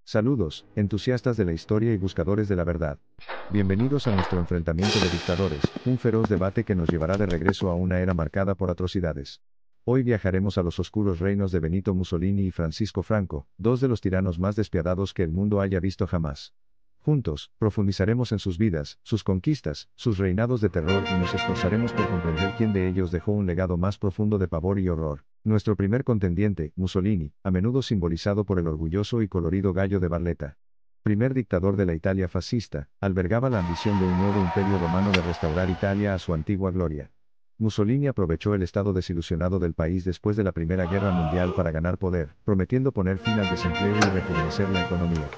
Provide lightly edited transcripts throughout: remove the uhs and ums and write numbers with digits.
Saludos, entusiastas de la historia y buscadores de la verdad. Bienvenidos a nuestro enfrentamiento de dictadores, un feroz debate que nos llevará de regreso a una era marcada por atrocidades. Hoy viajaremos a los oscuros reinos de Benito Mussolini y Francisco Franco, dos de los tiranos más despiadados que el mundo haya visto jamás. Juntos, profundizaremos en sus vidas, sus conquistas, sus reinados de terror y nos esforzaremos por comprender quién de ellos dejó un legado más profundo de pavor y horror. Nuestro primer contendiente, Mussolini, a menudo simbolizado por el orgulloso y colorido gallo de Barletta. Primer dictador de la Italia fascista, albergaba la ambición de un nuevo imperio romano de restaurar Italia a su antigua gloria. Mussolini aprovechó el estado desilusionado del país después de la Primera Guerra Mundial para ganar poder, prometiendo poner fin al desempleo y rejuvenecer la economía.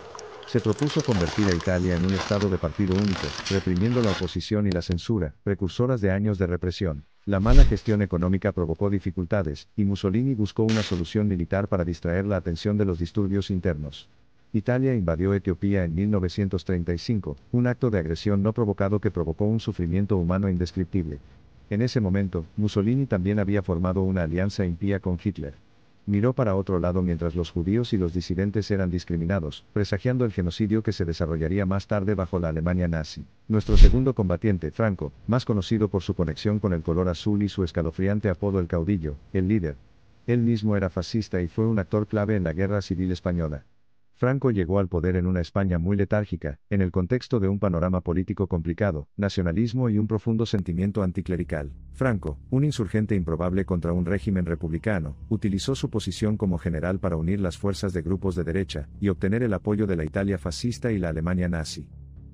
Se propuso convertir a Italia en un estado de partido único, reprimiendo la oposición y la censura, precursoras de años de represión. La mala gestión económica provocó dificultades, y Mussolini buscó una solución militar para distraer la atención de los disturbios internos. Italia invadió Etiopía en 1935, un acto de agresión no provocado que provocó un sufrimiento humano indescriptible. En ese momento, Mussolini también había formado una alianza impía con Hitler. Miró para otro lado mientras los judíos y los disidentes eran discriminados, presagiando el genocidio que se desarrollaría más tarde bajo la Alemania nazi. Nuestro segundo combatiente, Franco, más conocido por su conexión con el color azul y su escalofriante apodo el caudillo, el líder. Él mismo era fascista y fue un actor clave en la Guerra Civil Española. Franco llegó al poder en una España muy letárgica, en el contexto de un panorama político complicado, nacionalismo y un profundo sentimiento anticlerical. Franco, un insurgente improbable contra un régimen republicano, utilizó su posición como general para unir las fuerzas de grupos de derecha, y obtener el apoyo de la Italia fascista y la Alemania nazi.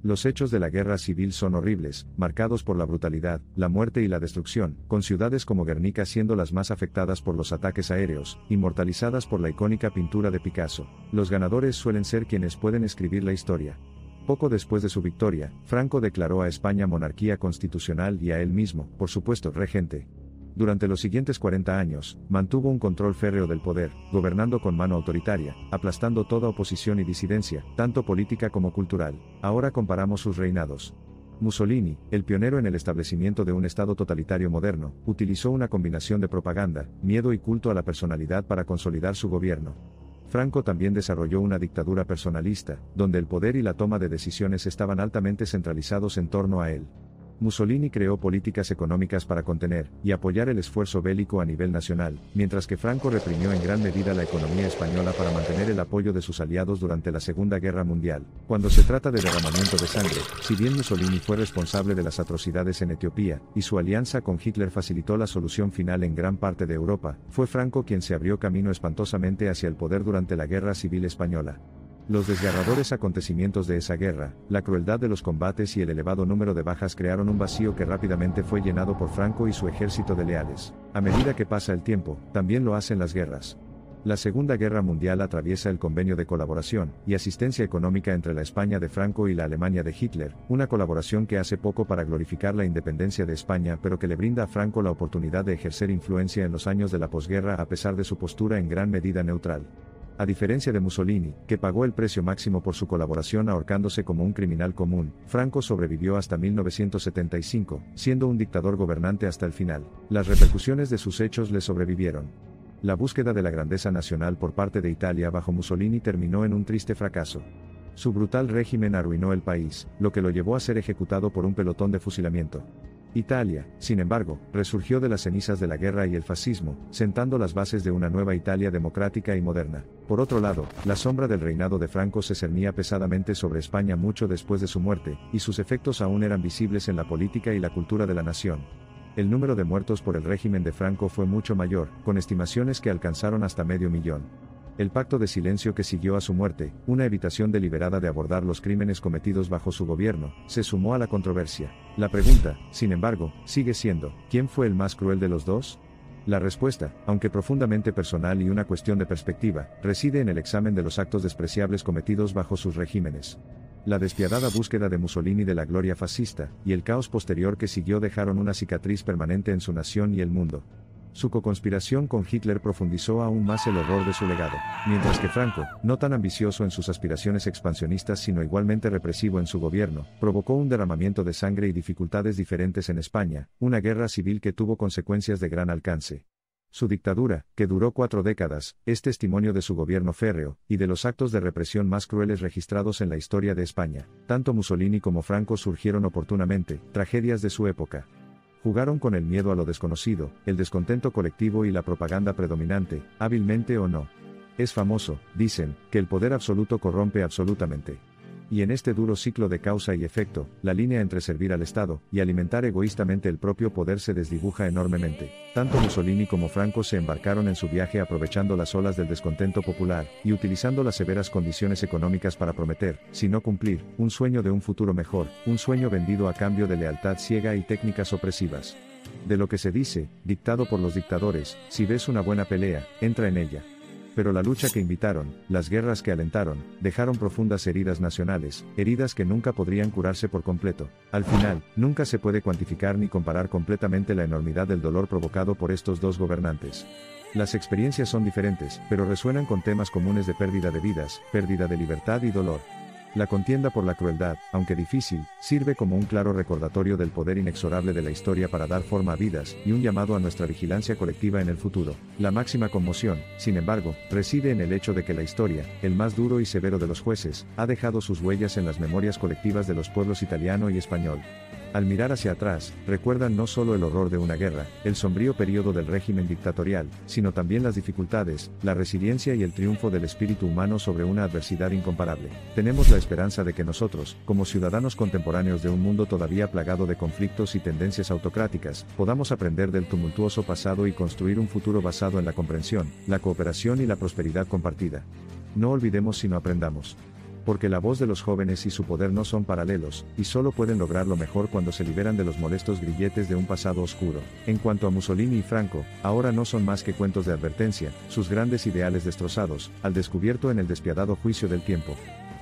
Los hechos de la guerra civil son horribles, marcados por la brutalidad, la muerte y la destrucción, con ciudades como Guernica siendo las más afectadas por los ataques aéreos, inmortalizadas por la icónica pintura de Picasso. Los ganadores suelen ser quienes pueden escribir la historia. Poco después de su victoria, Franco declaró a España monarquía constitucional y a él mismo, por supuesto, regente. Durante los siguientes 40 años, mantuvo un control férreo del poder, gobernando con mano autoritaria, aplastando toda oposición y disidencia, tanto política como cultural. Ahora comparamos sus reinados. Mussolini, el pionero en el establecimiento de un Estado totalitario moderno, utilizó una combinación de propaganda, miedo y culto a la personalidad para consolidar su gobierno. Franco también desarrolló una dictadura personalista, donde el poder y la toma de decisiones estaban altamente centralizados en torno a él. Mussolini creó políticas económicas para contener y apoyar el esfuerzo bélico a nivel nacional, mientras que Franco reprimió en gran medida la economía española para mantener el apoyo de sus aliados durante la Segunda Guerra Mundial. Cuando se trata de derramamiento de sangre, si bien Mussolini fue responsable de las atrocidades en Etiopía, y su alianza con Hitler facilitó la solución final en gran parte de Europa, fue Franco quien se abrió camino espantosamente hacia el poder durante la Guerra Civil Española. Los desgarradores acontecimientos de esa guerra, la crueldad de los combates y el elevado número de bajas crearon un vacío que rápidamente fue llenado por Franco y su ejército de leales. A medida que pasa el tiempo, también lo hacen las guerras. La Segunda Guerra Mundial atraviesa el convenio de colaboración y asistencia económica entre la España de Franco y la Alemania de Hitler, una colaboración que hace poco para glorificar la independencia de España pero que le brinda a Franco la oportunidad de ejercer influencia en los años de la posguerra a pesar de su postura en gran medida neutral. A diferencia de Mussolini, que pagó el precio máximo por su colaboración ahorcándose como un criminal común, Franco sobrevivió hasta 1975, siendo un dictador gobernante hasta el final. Las repercusiones de sus hechos le sobrevivieron. La búsqueda de la grandeza nacional por parte de Italia bajo Mussolini terminó en un triste fracaso. Su brutal régimen arruinó el país, lo que lo llevó a ser ejecutado por un pelotón de fusilamiento. Italia, sin embargo, resurgió de las cenizas de la guerra y el fascismo, sentando las bases de una nueva Italia democrática y moderna. Por otro lado, la sombra del reinado de Franco se cernía pesadamente sobre España mucho después de su muerte, y sus efectos aún eran visibles en la política y la cultura de la nación. El número de muertos por el régimen de Franco fue mucho mayor, con estimaciones que alcanzaron hasta 500.000. El pacto de silencio que siguió a su muerte, una evitación deliberada de abordar los crímenes cometidos bajo su gobierno, se sumó a la controversia. La pregunta, sin embargo, sigue siendo, ¿quién fue el más cruel de los dos? La respuesta, aunque profundamente personal y una cuestión de perspectiva, reside en el examen de los actos despreciables cometidos bajo sus regímenes. La despiadada búsqueda de Mussolini de la gloria fascista, y el caos posterior que siguió dejaron una cicatriz permanente en su nación y el mundo. Su coconspiración con Hitler profundizó aún más el horror de su legado, mientras que Franco, no tan ambicioso en sus aspiraciones expansionistas sino igualmente represivo en su gobierno, provocó un derramamiento de sangre y dificultades diferentes en España, una guerra civil que tuvo consecuencias de gran alcance. Su dictadura, que duró 4 décadas, es testimonio de su gobierno férreo, y de los actos de represión más crueles registrados en la historia de España. Tanto Mussolini como Franco surgieron oportunamente, tragedias de su época. Jugaron con el miedo a lo desconocido, el descontento colectivo y la propaganda predominante, hábilmente o no. Es famoso, dicen, que el poder absoluto corrompe absolutamente. Y en este duro ciclo de causa y efecto, la línea entre servir al Estado y alimentar egoístamente el propio poder se desdibuja enormemente. Tanto Mussolini como Franco se embarcaron en su viaje aprovechando las olas del descontento popular, y utilizando las severas condiciones económicas para prometer, si no cumplir, un sueño de un futuro mejor, un sueño vendido a cambio de lealtad ciega y técnicas opresivas. De lo que se dice, dictado por los dictadores, si ves una buena pelea, entra en ella. Pero la lucha que invitaron, las guerras que alentaron, dejaron profundas heridas nacionales, heridas que nunca podrían curarse por completo. Al final, nunca se puede cuantificar ni comparar completamente la enormidad del dolor provocado por estos dos gobernantes. Las experiencias son diferentes, pero resuenan con temas comunes de pérdida de vidas, pérdida de libertad y dolor. La contienda por la crueldad, aunque difícil, sirve como un claro recordatorio del poder inexorable de la historia para dar forma a vidas, y un llamado a nuestra vigilancia colectiva en el futuro. La máxima conmoción, sin embargo, reside en el hecho de que la historia, el más duro y severo de los jueces, ha dejado sus huellas en las memorias colectivas de los pueblos italiano y español. Al mirar hacia atrás, recuerdan no solo el horror de una guerra, el sombrío período del régimen dictatorial, sino también las dificultades, la resiliencia y el triunfo del espíritu humano sobre una adversidad incomparable. Tenemos la esperanza de que nosotros, como ciudadanos contemporáneos de un mundo todavía plagado de conflictos y tendencias autocráticas, podamos aprender del tumultuoso pasado y construir un futuro basado en la comprensión, la cooperación y la prosperidad compartida. No olvidemos sino aprendamos. Porque la voz de los jóvenes y su poder no son paralelos, y solo pueden lograrlo mejor cuando se liberan de los molestos grilletes de un pasado oscuro. En cuanto a Mussolini y Franco, ahora no son más que cuentos de advertencia, sus grandes ideales destrozados, al descubierto en el despiadado juicio del tiempo.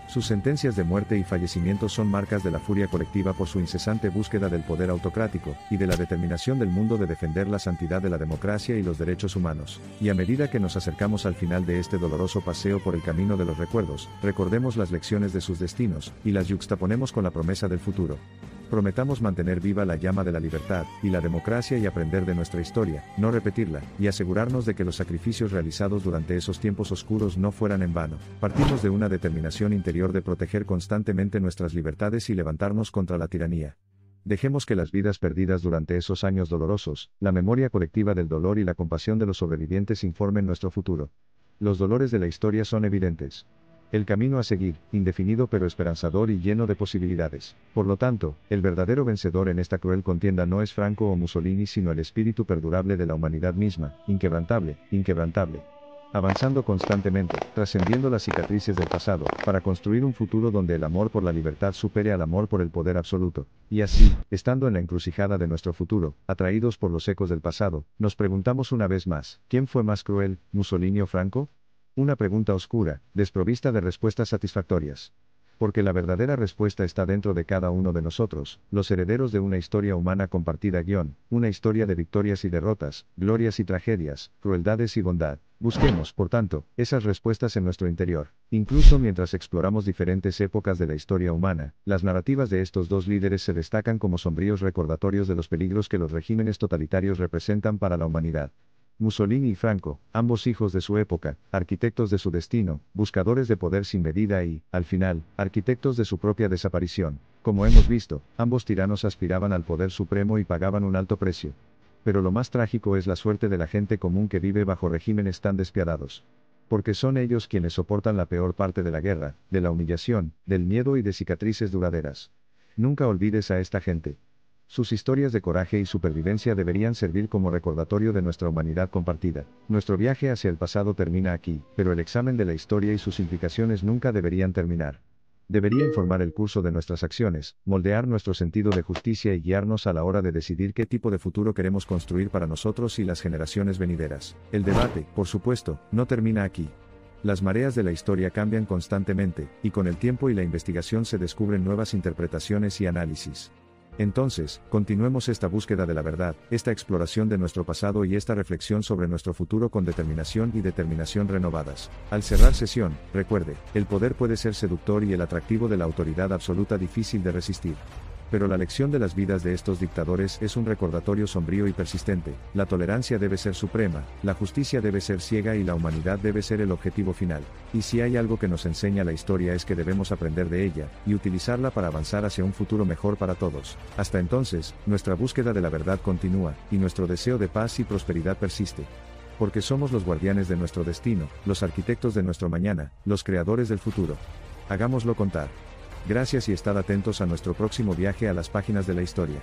Sus sentencias de muerte y fallecimiento son marcas de la furia colectiva por su incesante búsqueda del poder autocrático, y de la determinación del mundo de defender la santidad de la democracia y los derechos humanos. Y a medida que nos acercamos al final de este doloroso paseo por el camino de los recuerdos, recordemos las lecciones de sus destinos, y las yuxtaponemos con la promesa del futuro. Prometamos mantener viva la llama de la libertad y la democracia y aprender de nuestra historia, no repetirla, y asegurarnos de que los sacrificios realizados durante esos tiempos oscuros no fueran en vano. Partimos de una determinación interior de proteger constantemente nuestras libertades y levantarnos contra la tiranía. Dejemos que las vidas perdidas durante esos años dolorosos, la memoria colectiva del dolor y la compasión de los sobrevivientes informen nuestro futuro. Los dolores de la historia son evidentes. El camino a seguir, indefinido pero esperanzador y lleno de posibilidades. Por lo tanto, el verdadero vencedor en esta cruel contienda no es Franco o Mussolini sino el espíritu perdurable de la humanidad misma, inquebrantable, inquebrantable. Avanzando constantemente, trascendiendo las cicatrices del pasado, para construir un futuro donde el amor por la libertad supere al amor por el poder absoluto. Y así, estando en la encrucijada de nuestro futuro, atraídos por los ecos del pasado, nos preguntamos una vez más, ¿quién fue más cruel, Mussolini o Franco? Una pregunta oscura, desprovista de respuestas satisfactorias. Porque la verdadera respuesta está dentro de cada uno de nosotros, los herederos de una historia humana compartida una historia de victorias y derrotas, glorias y tragedias, crueldades y bondad. Busquemos, por tanto, esas respuestas en nuestro interior. Incluso mientras exploramos diferentes épocas de la historia humana, las narrativas de estos dos líderes se destacan como sombríos recordatorios de los peligros que los regímenes totalitarios representan para la humanidad. Mussolini y Franco, ambos hijos de su época, arquitectos de su destino, buscadores de poder sin medida y, al final, arquitectos de su propia desaparición. Como hemos visto, ambos tiranos aspiraban al poder supremo y pagaban un alto precio. Pero lo más trágico es la suerte de la gente común que vive bajo regímenes tan despiadados. Porque son ellos quienes soportan la peor parte de la guerra, de la humillación, del miedo y de cicatrices duraderas. Nunca olvides a esta gente. Sus historias de coraje y supervivencia deberían servir como recordatorio de nuestra humanidad compartida. Nuestro viaje hacia el pasado termina aquí, pero el examen de la historia y sus implicaciones nunca deberían terminar. Debería informar el curso de nuestras acciones, moldear nuestro sentido de justicia y guiarnos a la hora de decidir qué tipo de futuro queremos construir para nosotros y las generaciones venideras. El debate, por supuesto, no termina aquí. Las mareas de la historia cambian constantemente, y con el tiempo y la investigación se descubren nuevas interpretaciones y análisis. Entonces, continuemos esta búsqueda de la verdad, esta exploración de nuestro pasado y esta reflexión sobre nuestro futuro con determinación y determinación renovadas. Al cerrar sesión, recuerde, el poder puede ser seductor y el atractivo de la autoridad absoluta difícil de resistir. Pero la lección de las vidas de estos dictadores es un recordatorio sombrío y persistente: la tolerancia debe ser suprema, la justicia debe ser ciega y la humanidad debe ser el objetivo final. Y si hay algo que nos enseña la historia es que debemos aprender de ella, y utilizarla para avanzar hacia un futuro mejor para todos. Hasta entonces, nuestra búsqueda de la verdad continúa, y nuestro deseo de paz y prosperidad persiste. Porque somos los guardianes de nuestro destino, los arquitectos de nuestro mañana, los creadores del futuro. Hagámoslo contar. Gracias y estad atentos a nuestro próximo viaje a las páginas de la historia.